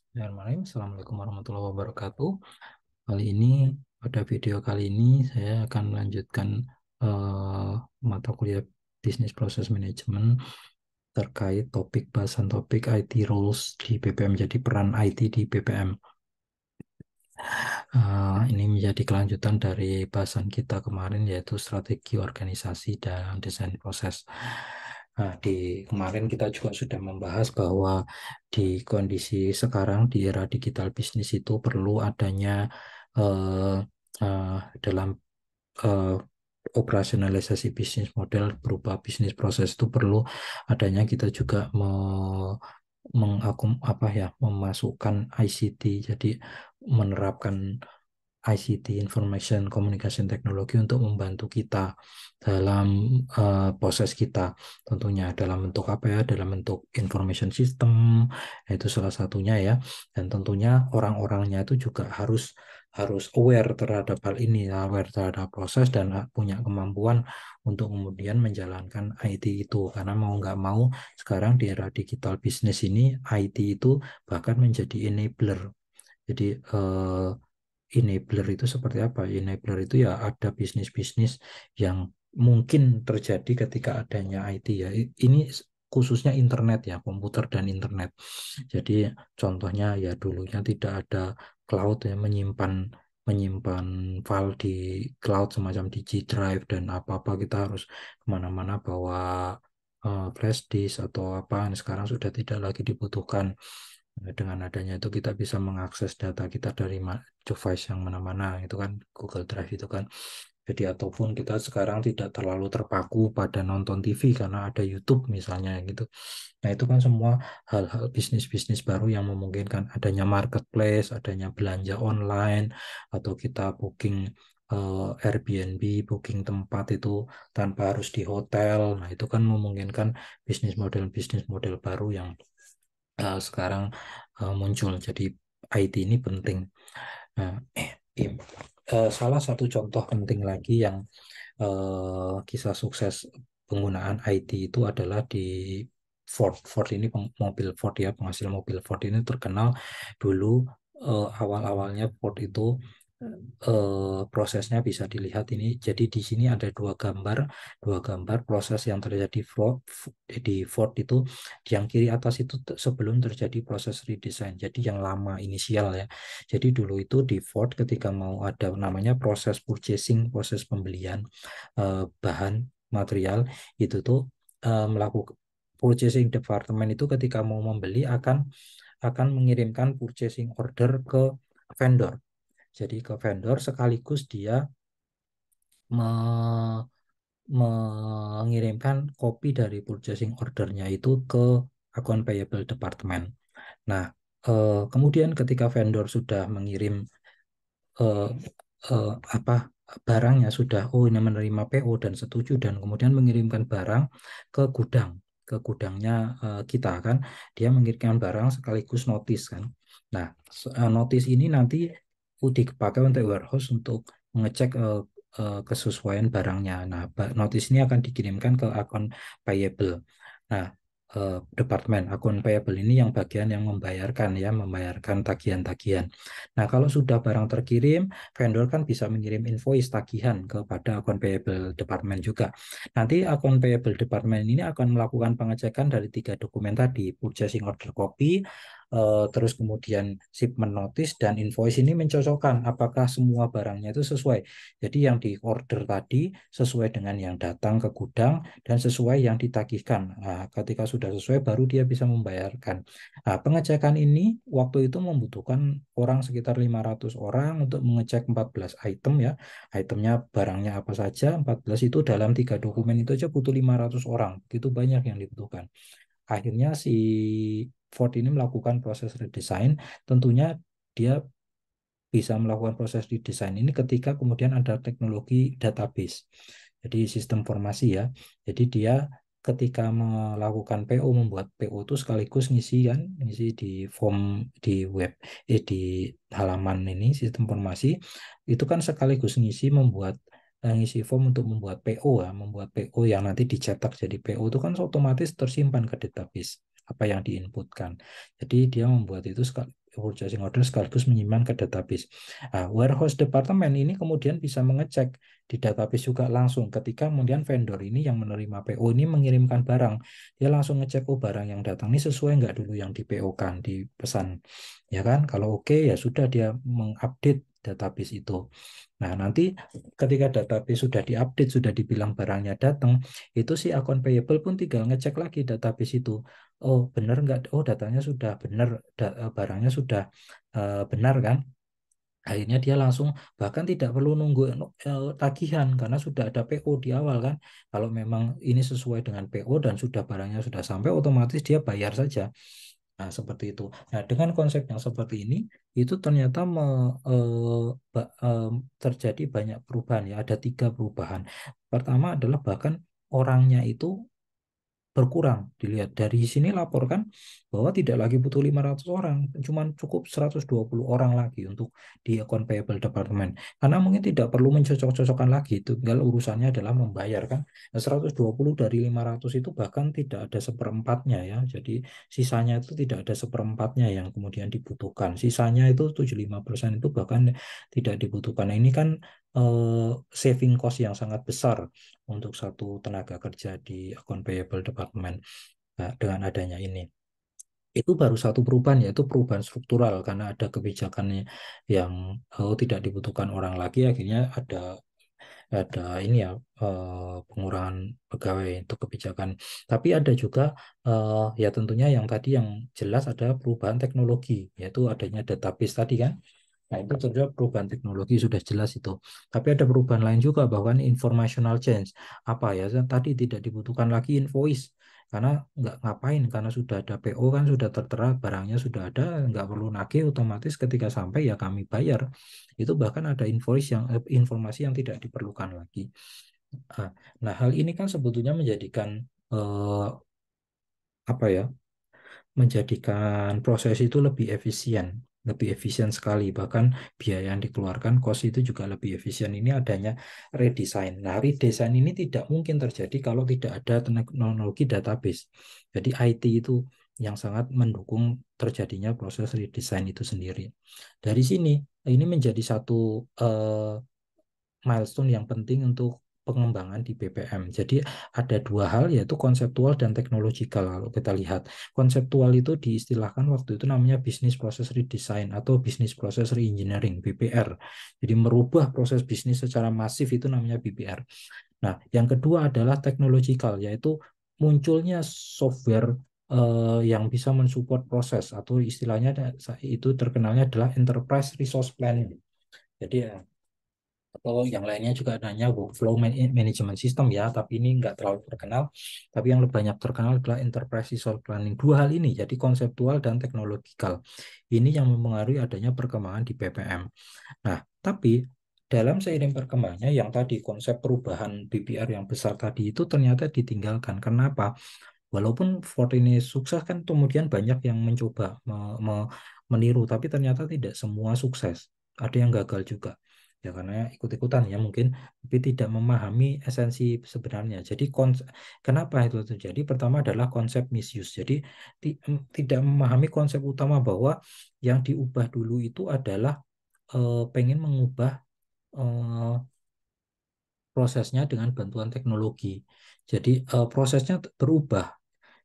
Bismillahirrahmanirrahim. Assalamualaikum warahmatullahi wabarakatuh. Pada video kali ini saya akan melanjutkan eh, mata kuliah Business Process Management terkait bahasan topik IT Roles di BPM, jadi peran IT di BPM. Ini menjadi kelanjutan dari bahasan kita kemarin, yaitu strategi organisasi dan desain proses. Kemarin kita juga sudah membahas bahwa di kondisi sekarang di era digital bisnis itu perlu adanya eh, dalam eh, operasionalisasi bisnis model berupa bisnis proses itu perlu adanya kita juga memasukkan ICT, jadi menerapkan ICT, Information Communication Technology, untuk membantu kita dalam proses kita, tentunya dalam bentuk apa ya, dalam bentuk information system, itu salah satunya ya. Dan tentunya orang-orangnya itu juga harus harus aware terhadap hal ini, aware terhadap proses, dan punya kemampuan untuk kemudian menjalankan IT itu. Karena mau nggak mau sekarang di era digital bisnis ini IT itu bahkan menjadi enabler. Jadi enabler itu seperti apa? Enabler itu ya ada bisnis-bisnis yang mungkin terjadi ketika adanya IT ya. Ini khususnya internet ya, komputer dan internet. Jadi contohnya ya, dulunya tidak ada cloud ya, menyimpan menyimpan file di cloud semacam di G Drive, dan apa-apa kita harus kemana-mana bawa flash disk atau apa. Sekarang sudah tidak lagi dibutuhkan. Dengan adanya itu kita bisa mengakses data kita dari device yang mana-mana, itu kan Google Drive itu kan. Jadi ataupun kita sekarang tidak terlalu terpaku pada nonton TV karena ada YouTube misalnya gitu. Nah, itu kan semua hal-hal bisnis-bisnis baru yang memungkinkan adanya marketplace, adanya belanja online, atau kita booking Airbnb, booking tempat itu tanpa harus di hotel. Nah, itu kan memungkinkan bisnis model baru yang sekarang muncul. Jadi IT ini penting. Nah, salah satu contoh penting lagi yang kisah sukses penggunaan IT itu adalah di Ford. Ford ini mobil Ford ya, penghasil mobil Ford ini terkenal dulu. Awal-awalnya Ford itu prosesnya bisa dilihat ini. Jadi di sini ada dua gambar proses yang terjadi di Ford itu. Yang kiri atas itu sebelum terjadi proses redesign. Jadi yang lama inisial ya. Jadi dulu itu di Ford ketika mau ada namanya proses purchasing, proses pembelian bahan material, itu tuh melakukan purchasing department itu ketika mau membeli akan mengirimkan purchasing order ke vendor. Jadi ke vendor sekaligus dia me- mengirimkan kopi dari purchasing ordernya itu ke account payable department. Nah, kemudian ketika vendor sudah mengirim eh, apa barangnya, sudah ini menerima PO dan setuju, dan kemudian mengirimkan barang ke gudang, ke gudangnya kita kan, dia mengirimkan barang sekaligus notis kan. Nah, notis ini nanti dipakai untuk warehouse untuk mengecek kesesuaian barangnya. Nah, notis ini akan dikirimkan ke akun payable. Nah, departemen akun payable ini yang bagian yang membayarkan tagihan-tagihan. Nah, kalau sudah barang terkirim, vendor kan bisa mengirim invoice tagihan kepada akun payable department juga. Nanti akun payable department ini akan melakukan pengecekan dari tiga dokumen tadi: purchasing order copy, terus kemudian shipment notice, dan invoice ini mencocokkan apakah semua barangnya itu sesuai. Jadi yang di order tadi sesuai dengan yang datang ke gudang dan sesuai yang ditagihkan. Nah, ketika sudah sesuai baru dia bisa membayarkan. Nah, pengecekan ini waktu itu membutuhkan orang sekitar 500 orang untuk mengecek 14 item ya. Itemnya barangnya apa saja, 14 itu dalam tiga dokumen itu aja butuh 500 orang. Begitu banyak yang dibutuhkan. Akhirnya si Ford ini melakukan proses redesign. Tentunya dia bisa melakukan proses redesign ini ketika kemudian ada teknologi database. Jadi sistem formasi ya. Jadi dia ketika melakukan PO, membuat PO itu sekaligus ngisi kan, ngisi di form di web, di halaman ini sistem formasi, itu kan sekaligus ngisi form untuk membuat PO ya, membuat PO yang nanti dicetak jadi PO, itu kan otomatis tersimpan ke database apa yang diinputkan. Jadi dia membuat itu purchasing order sekaligus menyimpan ke database. Nah, warehouse department ini kemudian bisa mengecek di database juga langsung ketika kemudian vendor ini yang menerima PO ini mengirimkan barang, dia langsung ngecek oh barang yang datang ini sesuai nggak dulu yang di PO kan, dipesan, ya kan? Kalau oke ya sudah dia mengupdate database itu. Nah, nanti ketika database sudah diupdate, sudah dibilang barangnya datang, itu si akun payable pun tinggal ngecek lagi database itu. Oh, benar nggak? Oh, datanya sudah benar, barangnya sudah benar kan? Akhirnya dia langsung bahkan tidak perlu nunggu tagihan karena sudah ada PO di awal kan. Kalau memang ini sesuai dengan PO dan sudah barangnya sudah sampai, otomatis dia bayar saja. Nah, seperti itu. Nah, dengan konsep yang seperti ini, itu ternyata terjadi banyak perubahan ya. Ada 3 perubahan. Pertama adalah bahkan orangnya itu berkurang. Dilihat dari sini laporkan bahwa tidak lagi butuh 500 orang, cuman cukup 120 orang lagi untuk di account payable department. Karena mungkin tidak perlu mencocok-cocokkan lagi, itu tinggal urusannya adalah membayar kan. Nah, 120 dari 500 itu bahkan tidak ada seperempatnya ya. Jadi sisanya itu tidak ada seperempatnya yang kemudian dibutuhkan. Sisanya itu 75% itu bahkan tidak dibutuhkan. Nah, ini kan saving cost yang sangat besar untuk satu tenaga kerja di account payable department. Nah, dengan adanya ini. Itu baru satu perubahan, yaitu perubahan struktural karena ada kebijakannya yang tidak dibutuhkan orang lagi, akhirnya ada ini ya, pengurangan pegawai untuk kebijakan. Tapi ada juga ya tentunya yang tadi yang jelas ada perubahan teknologi, yaitu adanya database tadi kan. Nah, itu tentunya perubahan teknologi sudah jelas itu. Tapi ada perubahan lain juga bahwa ini informational change. Apa ya? Tadi tidak dibutuhkan lagi invoice. Karena nggak ngapain, karena sudah ada PO kan, sudah tertera, barangnya sudah ada, nggak perlu nagih, otomatis ketika sampai ya kami bayar. Itu bahkan ada invoice yang informasi yang tidak diperlukan lagi. Nah, hal ini kan sebetulnya menjadikan apa ya? Menjadikan proses itu lebih efisien sekali. Bahkan biaya yang dikeluarkan, cost itu juga lebih efisien. Ini adanya redesign. Nah, redesign ini tidak mungkin terjadi kalau tidak ada teknologi database. Jadi IT itu yang sangat mendukung terjadinya proses redesign itu sendiri. Dari sini, ini menjadi satu milestone yang penting untuk pengembangan di BPM. Jadi ada 2 hal, yaitu konseptual dan teknologikal. Kalau kita lihat konseptual itu diistilahkan waktu itu namanya business process redesign atau business process reengineering (BPR). Jadi merubah proses bisnis secara masif itu namanya BPR. Nah, yang kedua adalah teknologikal, yaitu munculnya software yang bisa mensupport proses atau istilahnya itu terkenalnya adalah enterprise resource planning. Jadi atau yang lainnya juga adanya workflow management system ya, tapi ini nggak terlalu terkenal. Tapi yang lebih banyak terkenal adalah enterprise resource planning. 2 hal ini, jadi konseptual dan teknologikal. Ini yang mempengaruhi adanya perkembangan di BPM. Nah, tapi dalam seiring perkembangannya yang tadi konsep perubahan BPR yang besar tadi itu ternyata ditinggalkan. Kenapa? Walaupun Ford ini sukses kan kemudian banyak yang mencoba meniru, tapi ternyata tidak semua sukses. Ada yang gagal juga. Ya karena ikut-ikutan ya mungkin, tapi tidak memahami esensi sebenarnya. Jadi kenapa itu terjadi? Pertama adalah konsep misuse. Jadi tidak memahami konsep utama bahwa yang diubah dulu itu adalah pengen mengubah eh, prosesnya dengan bantuan teknologi. Jadi prosesnya berubah.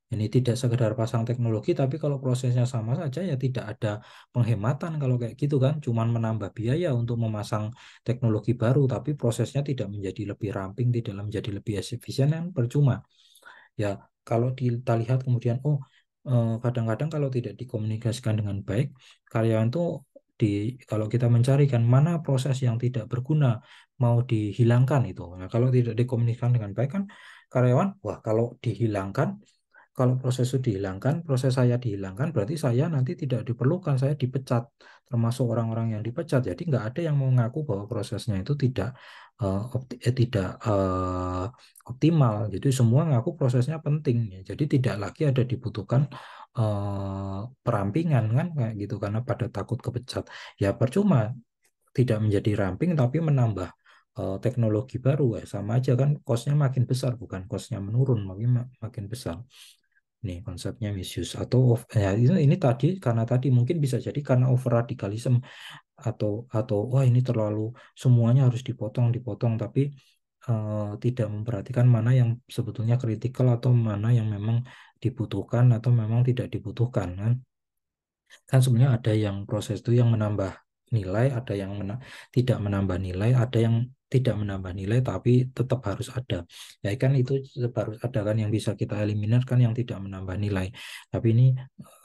Ini tidak sekedar pasang teknologi, tapi kalau prosesnya sama saja ya tidak ada penghematan kalau kayak gitu kan. Cuman menambah biaya untuk memasang teknologi baru, tapi prosesnya tidak menjadi lebih ramping, tidak menjadi lebih efisien, kan percuma. Ya, kalau kita lihat kemudian, oh kadang-kadang kalau tidak dikomunikasikan dengan baik, karyawan itu kalau kita mencarikan mana proses yang tidak berguna mau dihilangkan itu. Nah, kalau tidak dikomunikasikan dengan baik kan karyawan, wah kalau dihilangkan, kalau proses itu dihilangkan, proses saya dihilangkan, berarti saya nanti tidak diperlukan, saya dipecat, termasuk orang-orang yang dipecat. Jadi nggak ada yang mau mengaku bahwa prosesnya itu tidak optimal. Jadi semua ngaku prosesnya penting. Ya. Jadi tidak lagi ada dibutuhkan perampingan kan kayak gitu karena pada takut kepecat. Ya percuma tidak menjadi ramping tapi menambah teknologi baru, sama aja kan, kosnya makin besar, bukan kosnya menurun, makin besar. Nih konsepnya misuse atau ya ini tadi karena tadi mungkin bisa jadi karena over radikalisme atau wah ini terlalu semuanya harus dipotong tapi tidak memperhatikan mana yang sebetulnya kritikal atau mana yang memang dibutuhkan atau memang tidak dibutuhkan kan. Kan sebenarnya ada yang proses itu yang menambah nilai, ada yang tidak menambah nilai, ada yang tidak menambah nilai tapi tetap harus ada. Ya kan itu tetap harus ada kan yang bisa kita eliminar kan yang tidak menambah nilai. Tapi ini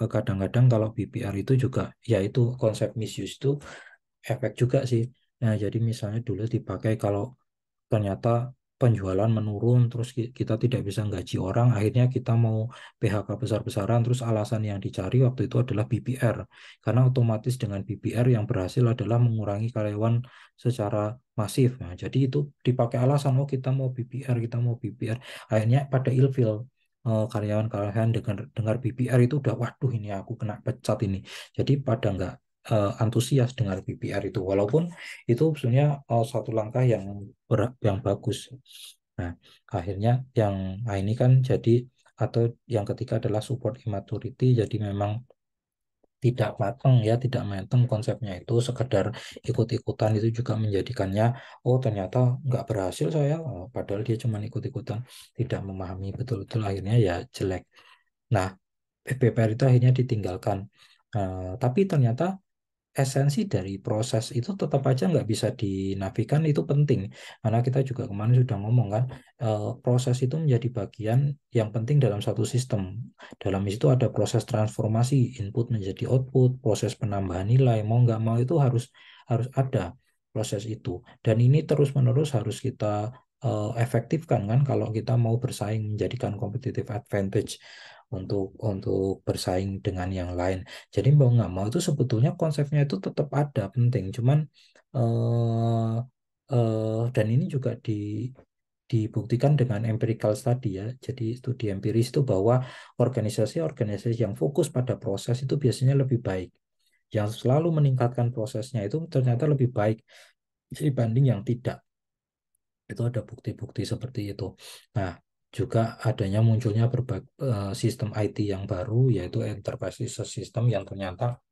kadang-kadang kalau BPR itu juga ya itu konsep misuse itu efek juga sih. Nah, jadi misalnya dulu dipakai kalau ternyata penjualan menurun, terus kita tidak bisa gaji orang, akhirnya kita mau PHK besar-besaran, terus alasan yang dicari waktu itu adalah BPR. Karena otomatis dengan BPR yang berhasil adalah mengurangi karyawan secara masif. Nah, jadi itu dipakai alasan, oh kita mau BPR, kita mau BPR. Akhirnya pada ilfil karyawan-karyawan dengar BPR itu udah, waduh ini aku kena pecat ini. Jadi pada nggak antusias dengan BPR itu, walaupun itu sebenarnya satu langkah yang bagus. Nah, akhirnya ini kan jadi atau yang ketiga adalah support immaturity. Jadi memang tidak matang ya, tidak matang konsepnya itu sekedar ikut-ikutan itu juga menjadikannya oh ternyata nggak berhasil saya. Oh, padahal dia cuma ikut-ikutan tidak memahami betul-betul akhirnya ya jelek. Nah, BPR itu akhirnya ditinggalkan. Tapi ternyata esensi dari proses itu tetap aja nggak bisa dinafikan itu penting karena kita juga kemarin sudah ngomong kan proses itu menjadi bagian yang penting dalam satu sistem. Dalam itu ada proses transformasi input menjadi output, proses penambahan nilai, mau nggak mau itu harus harus ada proses itu, dan ini terus menerus harus kita efektifkan kan kalau kita mau bersaing menjadikan competitive advantage untuk bersaing dengan yang lain. Jadi mau nggak mau itu sebetulnya konsepnya itu tetap ada penting, cuman eh, dan ini juga dibuktikan dengan empirical study ya. Jadi studi empiris itu bahwa organisasi-organisasi yang fokus pada proses itu biasanya lebih baik. Yang selalu meningkatkan prosesnya itu ternyata lebih baik dibanding yang tidak. Itu ada bukti-bukti seperti itu. Nah, juga adanya munculnya berbagai sistem IT yang baru yaitu enterprise system yang ternyata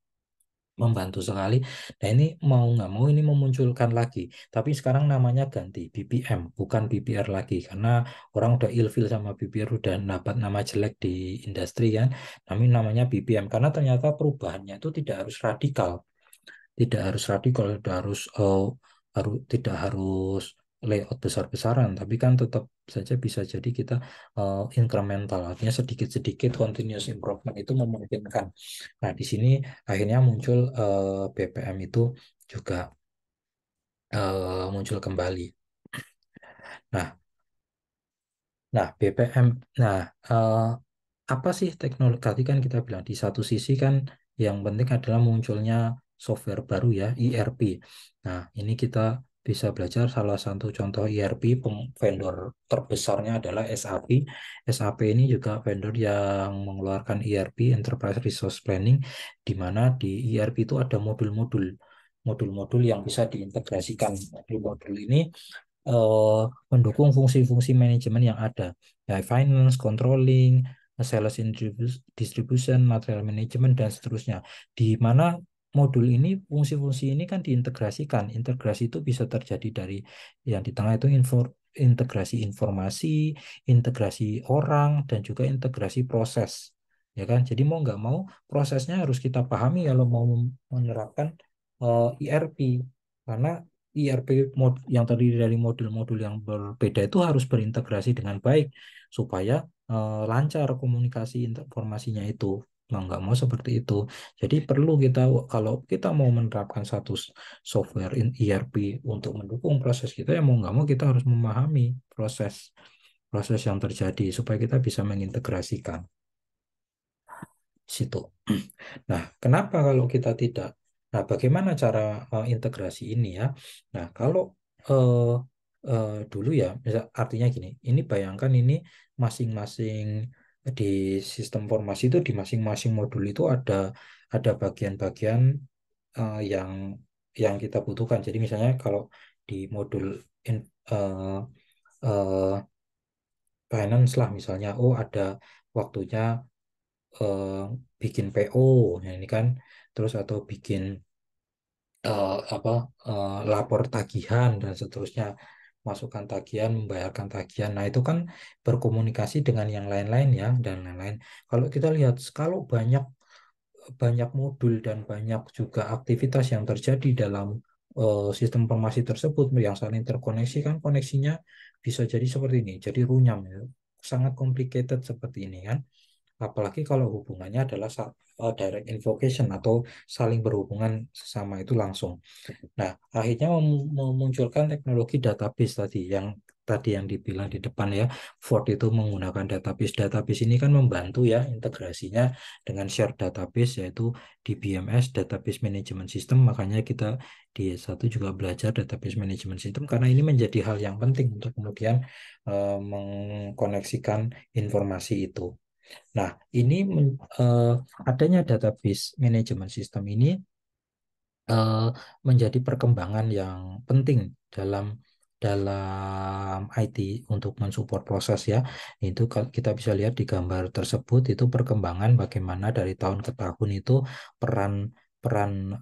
membantu sekali. Nah ini mau nggak mau ini memunculkan lagi. Tapi sekarang namanya ganti BPM, bukan BPR lagi. Karena orang udah ilfil sama BPR, udah dapat nama jelek di industri kan. Tapi namanya BPM. Karena ternyata perubahannya itu tidak harus radikal. Tidak harus radikal, tidak harus layout besar-besaran. Tapi kan tetap saja bisa jadi kita incremental. Artinya sedikit-sedikit continuous improvement itu memungkinkan. Nah, di sini akhirnya muncul BPM itu juga muncul kembali. Nah, BPM. Nah, apa sih teknologi? Tadi kan kita bilang di satu sisi kan yang penting adalah munculnya software baru ya, ERP. Nah, ini kita bisa belajar salah satu contoh ERP vendor terbesarnya adalah SAP. SAP ini juga vendor yang mengeluarkan ERP, Enterprise Resource Planning, di mana di ERP itu ada modul-modul yang bisa diintegrasikan. Modul-modul ini mendukung fungsi-fungsi manajemen yang ada, ya finance, controlling, sales distribution, material management dan seterusnya. Di mana modul ini, fungsi-fungsi ini kan diintegrasikan. Integrasi itu bisa terjadi dari yang di tengah itu integrasi informasi, integrasi orang, dan juga integrasi proses. Ya kan? Jadi mau nggak mau prosesnya harus kita pahami kalau mau menerapkan ERP. Karena ERP yang terdiri dari modul-modul yang berbeda itu harus berintegrasi dengan baik supaya lancar komunikasi informasinya itu. Mau nggak mau seperti itu. Jadi perlu kita kalau kita mau menerapkan satu software ERP untuk mendukung proses kita ya mau nggak mau kita harus memahami proses proses yang terjadi supaya kita bisa mengintegrasikan situ. Nah, kenapa kalau kita tidak? Nah, bagaimana cara integrasi ini ya? Nah, kalau eh, dulu ya, misal artinya gini, ini bayangkan ini masing-masing di sistem formasi itu di masing-masing modul itu ada bagian-bagian yang kita butuhkan. Jadi misalnya kalau di modul in- eh, eh, finance lah misalnya, oh ada waktunya eh, bikin PO, ya ini kan, terus atau bikin apa lapor tagihan dan seterusnya, masukkan tagihan, membayarkan tagihan. Nah, itu kan berkomunikasi dengan yang lain-lain ya dan lain-lain. Kalau kita lihat kalau banyak banyak modul dan banyak juga aktivitas yang terjadi dalam sistem informasi tersebut yang saling terkoneksi, kan koneksinya bisa jadi seperti ini, jadi runyam ya. Sangat complicated seperti ini kan. Apalagi kalau hubungannya adalah direct invocation atau saling berhubungan sesama itu langsung. Nah, akhirnya memunculkan teknologi database tadi yang dibilang di depan ya. Ford itu menggunakan database. Database ini kan membantu ya integrasinya dengan share database, yaitu DBMS, Database Management System. Makanya kita di S1 juga belajar Database Management System karena ini menjadi hal yang penting untuk kemudian mengkoneksikan informasi itu. Nah, ini adanya database management system ini eh, menjadi perkembangan yang penting dalam dalam IT untuk mensupport proses ya. Itu kita bisa lihat di gambar tersebut, itu perkembangan bagaimana dari tahun ke tahun itu peran peran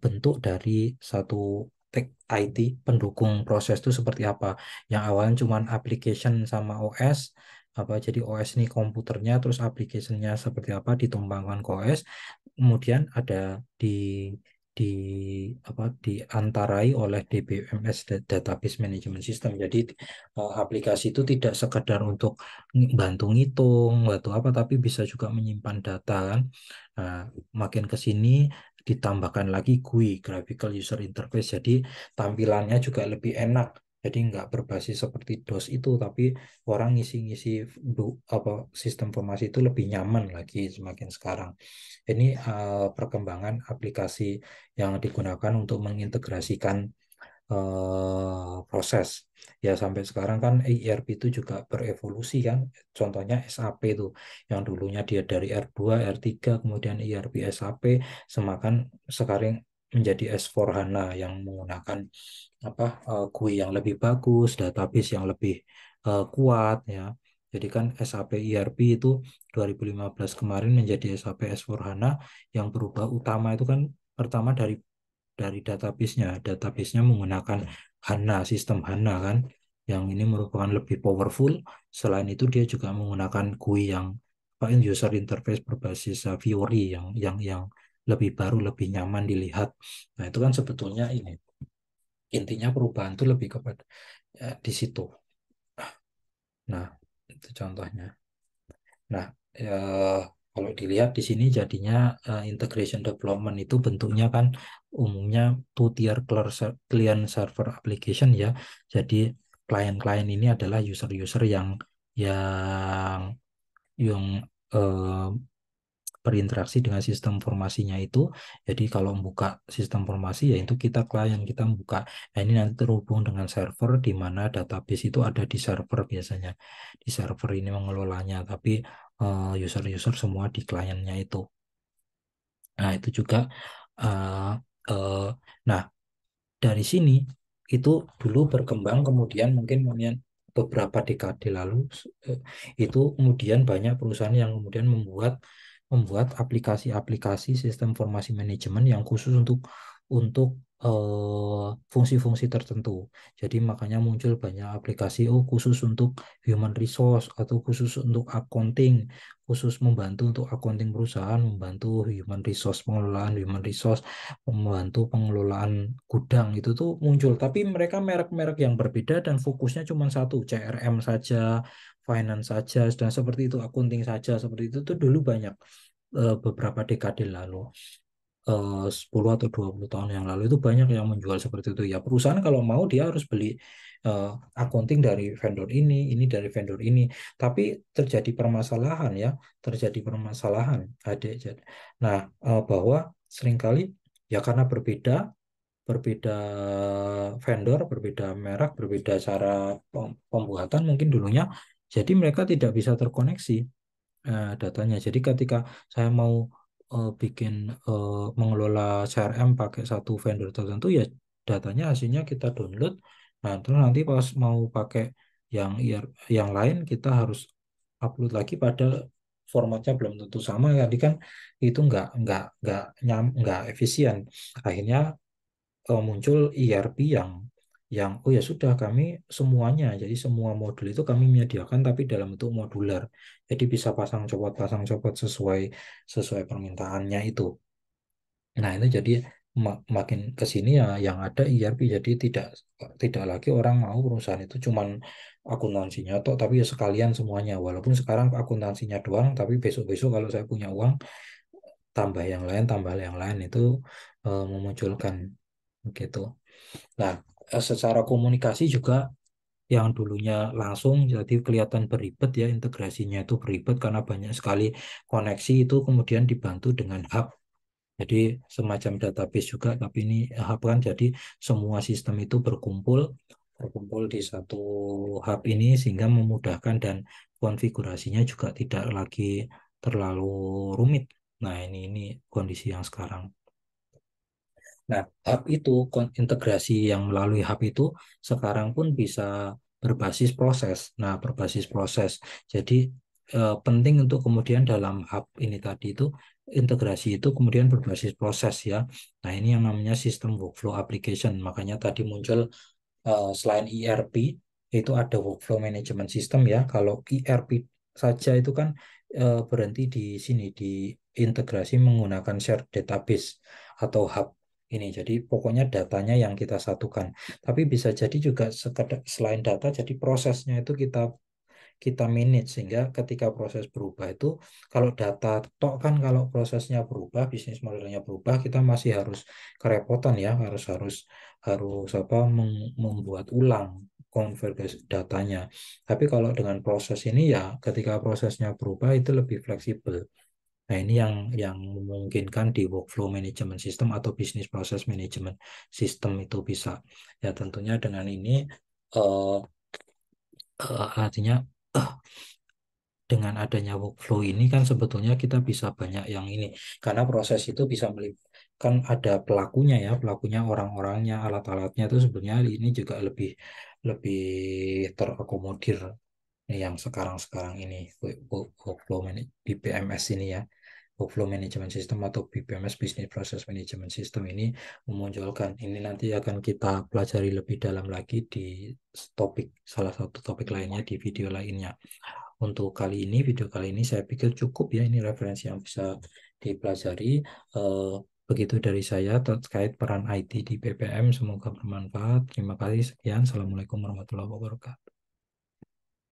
bentuk dari satu tech IT pendukung proses itu seperti apa. Yang awalnya cuma application sama OS, apa jadi OS ini komputernya, terus application-nya seperti apa ditumpangkan ke OS, kemudian ada di di diantarai oleh DBMS, Database Management System. Jadi aplikasi itu tidak sekedar untuk bantu ngitung, bantu apa, tapi bisa juga menyimpan data kan. Nah, makin ke sini ditambahkan lagi GUI, Graphical User Interface. Jadi tampilannya juga lebih enak. Jadi nggak berbasis seperti DOS itu, tapi orang ngisi-ngisi sistem informasi itu lebih nyaman lagi semakin sekarang. Ini perkembangan aplikasi yang digunakan untuk mengintegrasikan proses. Ya sampai sekarang kan ERP itu juga berevolusi kan. Contohnya SAP itu yang dulunya dia dari R2, R3, kemudian ERP SAP, semakan sekarang menjadi S4HANA yang menggunakan GUI yang lebih bagus, database yang lebih kuat ya. Jadi kan SAP ERP itu 2015 kemarin menjadi SAP S4HANA, yang berubah utama itu kan pertama dari database-nya. Database-nya menggunakan HANA, sistem HANA kan, yang ini merupakan lebih powerful. Selain itu dia juga menggunakan GUI yang user interface berbasis Fiori yang lebih baru, lebih nyaman dilihat. Nah, itu kan sebetulnya ini intinya perubahan itu lebih kepada di situ. Nah, itu contohnya. Nah, kalau dilihat di sini jadinya integration development itu bentuknya kan umumnya two-tier client server application ya. Jadi klien-klien ini adalah user-user yang yang eh, berinteraksi dengan sistem informasinya itu. Jadi kalau membuka sistem informasi ya itu kita klien, kita membuka. Nah, ini nanti terhubung dengan server di mana database itu ada di server biasanya. Di server ini mengelolanya, tapi user-user semua di kliennya itu. Nah, itu juga eh, eh, nah dari sini itu dulu berkembang, kemudian beberapa dekade lalu eh, itu kemudian banyak perusahaan yang kemudian membuat membuat aplikasi-aplikasi sistem informasi manajemen yang khusus untuk fungsi-fungsi tertentu. Jadi makanya muncul banyak aplikasi khusus untuk human resource atau khusus untuk accounting, khusus membantu untuk accounting perusahaan, membantu human resource, pengelolaan human resource, membantu pengelolaan gudang, itu tuh muncul. Tapi mereka merek-merek yang berbeda dan fokusnya cuma satu, CRM saja, finance saja, dan seperti itu, accounting saja, seperti itu tuh dulu banyak beberapa dekade lalu. 10 atau 20 tahun yang lalu itu banyak yang menjual seperti itu ya. Perusahaan kalau mau dia harus beli eh, accounting dari vendor ini dari vendor ini. Tapi terjadi permasalahan ya, terjadi permasalahan adik. Nah, bahwa seringkali ya karena berbeda berbeda vendor, berbeda merek, berbeda cara pembuatan mungkin dulunya, jadi mereka tidak bisa terkoneksi datanya. Jadi ketika saya mau bikin mengelola CRM pakai satu vendor tertentu ya, datanya hasilnya kita download. Nah, terus nanti pas mau pakai yang lain kita harus upload lagi pada formatnya belum tentu sama, jadi kan itu nggak efisien. Akhirnya muncul ERP yang oh ya sudah, kami semuanya, jadi semua modul itu kami menyediakan tapi dalam bentuk modular, jadi bisa pasang copot sesuai sesuai permintaannya itu. Nah, itu jadi makin ke sini ya yang ada ERP, jadi tidak tidak lagi orang mau perusahaan itu cuman akuntansinya toh, tapi ya sekalian semuanya. Walaupun sekarang akuntansinya doang, tapi besok-besok kalau saya punya uang, tambah yang lain itu memunculkan gitu. Nah, secara komunikasi juga yang dulunya langsung jadi kelihatan beribet ya, integrasinya itu beribet karena banyak sekali koneksi, itu kemudian dibantu dengan hub. Jadi semacam database juga, tapi ini hub kan, jadi semua sistem itu berkumpul di satu hub ini sehingga memudahkan dan konfigurasinya juga tidak lagi terlalu rumit. Nah, ini kondisi yang sekarang. Nah, hub itu, integrasi yang melalui hub itu sekarang pun bisa berbasis proses. Nah, berbasis proses. Jadi penting untuk kemudian dalam hub ini tadi itu, integrasi itu kemudian berbasis proses ya. Nah, ini yang namanya sistem workflow application. Makanya tadi muncul selain ERP itu ada workflow management system ya. Kalau ERP saja itu kan berhenti di sini, di integrasi menggunakan shared database atau hub ini. Jadi pokoknya datanya yang kita satukan. Tapi bisa jadi juga selain data, jadi prosesnya itu kita kita manage, sehingga ketika proses berubah itu, kalau data tok kan, kalau prosesnya berubah, bisnis modelnya berubah, kita masih harus kerepotan ya, harus harus harus apa, membuat ulang konversi datanya. Tapi kalau dengan proses ini ya, ketika prosesnya berubah itu lebih fleksibel. Nah, ini yang memungkinkan di workflow management system atau business process management system itu bisa. Ya, tentunya dengan ini eh, artinya dengan adanya workflow ini kan sebetulnya kita bisa banyak yang ini, karena proses itu bisa melibatkan ada pelakunya ya, pelakunya orang-orangnya, alat-alatnya, itu sebenarnya ini juga lebih lebih terakomodir yang sekarang-sekarang ini, workflow BPMS ini ya, workflow management system atau BPMS, business process management system ini memunculkan ini, nanti akan kita pelajari lebih dalam lagi di topik, salah satu topik lainnya di video lainnya. Untuk kali ini, video kali ini saya pikir cukup ya, ini referensi yang bisa dipelajari. Eh, Begitu dari saya terkait peran IT di BPM, semoga bermanfaat. Terima kasih, sekian. Assalamualaikum warahmatullahi wabarakatuh.